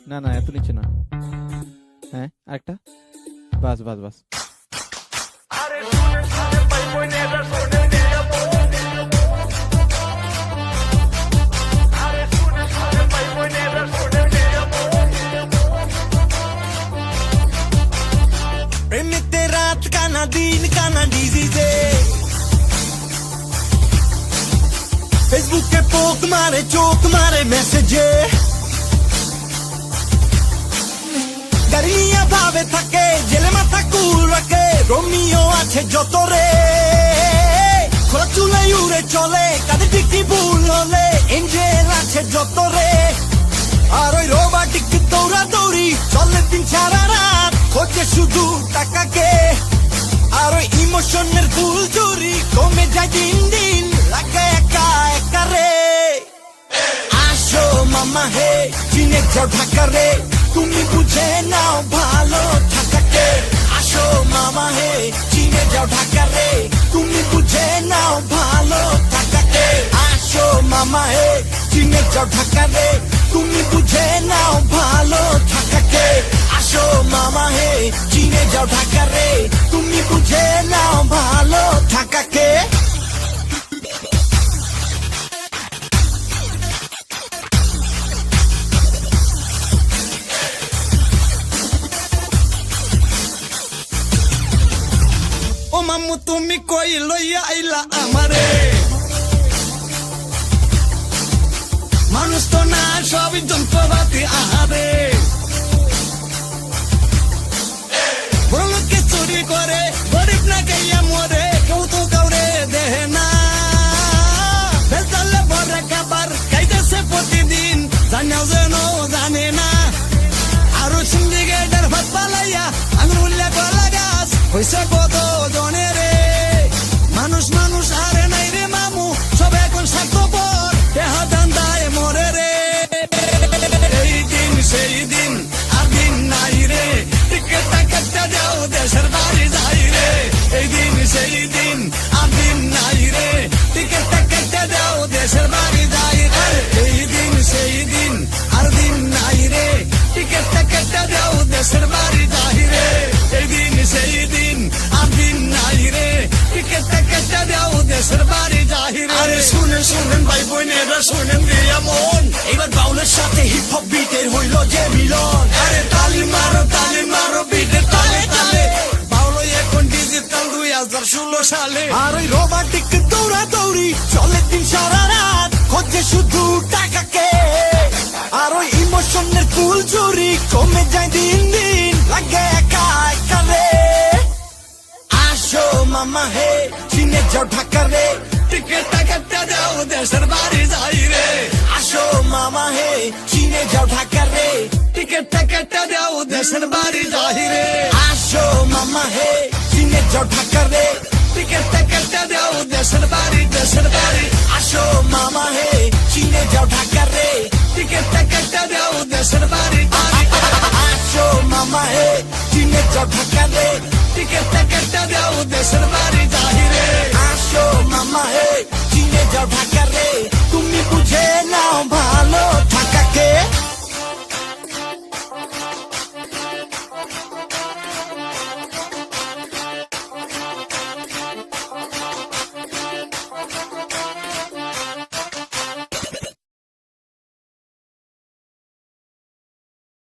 না না, এত নিচে না। হ্যাঁ, আরেকটা। বাস বাস বাস। প্রেমেতে রাত কানা দিন কানা ডিজিজে, ফেসবুকে পোক মারে চোখ মারে মেসেজে, গাড়ি নিয়ে ভাবে থাকে জেলে মাথা কুল রাখে, রোমিও আছে যত রে, খোলা চুলাই উড়ে চলে কাঁধে টিকি ভুল হলে, এঞ্জেল আছে যত রে, আর ওই রোবাটিক দৌড়া দৌড়ি চলে দিন সারা রাত, খোঁজে শুধু টাকাকে, আর ওই ইমোশনের ফুল চুরি কমে যায় দিন দিন, লাগে একা একা রে। আসো মামা হে চিনে যাও ঢাকা রে, তুমি বুঝে নাও ভালো থাকাকে, আসো মামা হে চিনে যাও ঢাকা রে, তুমি বুঝে নাও ভালো থাকাকে, আসো মামা হে চিনে যাও ঢাকা রে, তুমি বুঝে নাও ভালো থাকাকে, আসো মামা হে চিনে যাও ঢাকা রে, তুমি বুঝে নাও ভালো থাকাকে। ও মামু তুমি কই লইয়া আইলা আমারে, মানুষ তো না সবই যন্ত্রপাতি আহারে, বড় লোককে চুরি করে গরিব না গাইয়া মরে, কেউ তো কাউরে দেহে না, বেজালে ভরে খাবার খাইতেছে প্রতিদিন, জানাও যেন জানে না, আরো সিন্ডিকেটের ভাত পালাইয়া আঙুল উল্লেখ কলা গাছ হইছে কত জনে রে, মানুষ মানুষ আরে নাই রে মামু, সব এখন স্বার্থপর, দেহ দান্দায় মরে রে, এই দিন সেই দিন আর দিন নাই রে, টিকেটটা কেটে দাও দেশের বাড়ি যাই রে, এই দিন সেই দিন আর দিন নাই রে, টিকেটটা কেটে দাও দেশের বাড়ি যাই রে, এই দিন সেই দিন আর দিন নাই রে, টিকেটটা কেটে দাও দেশের বাড়ি যাই রে, এই দিন সেই দিন আর দিন নাই রে, টিকেটটা কেটে দাও দেশের বাড়ি যাই রে। আরে শুনেন শুনেন ভাই বোনেরা শুনেন রে এমন, এবার বাউলের সাথে হিপ হপ বিটের হইল যে মিলন, আরে তালি মারো বিটের তালে তালে, বাউল এখন ডিজিটাল 2016 সালে, আর ওই রোবাটিক দৌড়া দৌড়ি চলে দিন সারা রাত, খোঁজে শুধু টাকাকে, আর ওই ইমোশনের ফুল চুরি কমে যায় দিন দিন, লাগে একা একা রে। আসো মামা হে চিনে যাও ঢাকা রে, টিকেটটা কেটে দাও দেশের বাড়ি যাই রে, আসো মামা হে চিনে যাও ঢাকা রে, টিকেটটা কেটে দাও দেশের বাড়ি যাই রে, আসো মামা হে চিনে যাও ঢাকা রে, টিকেটটা কেটে দাও দেশের বাড়ি আসো মামা হে চিনে যাও ঢাকা রে, টিকেটটা কেটে দাও দেশের বাড়ি আসো মামা হে চিনে যাও ঢাকা রে, টিকেটটা কেটে দাও দেশের বাড়ি যাই রে, আসো মামা হে চিনে যাও ঢাকা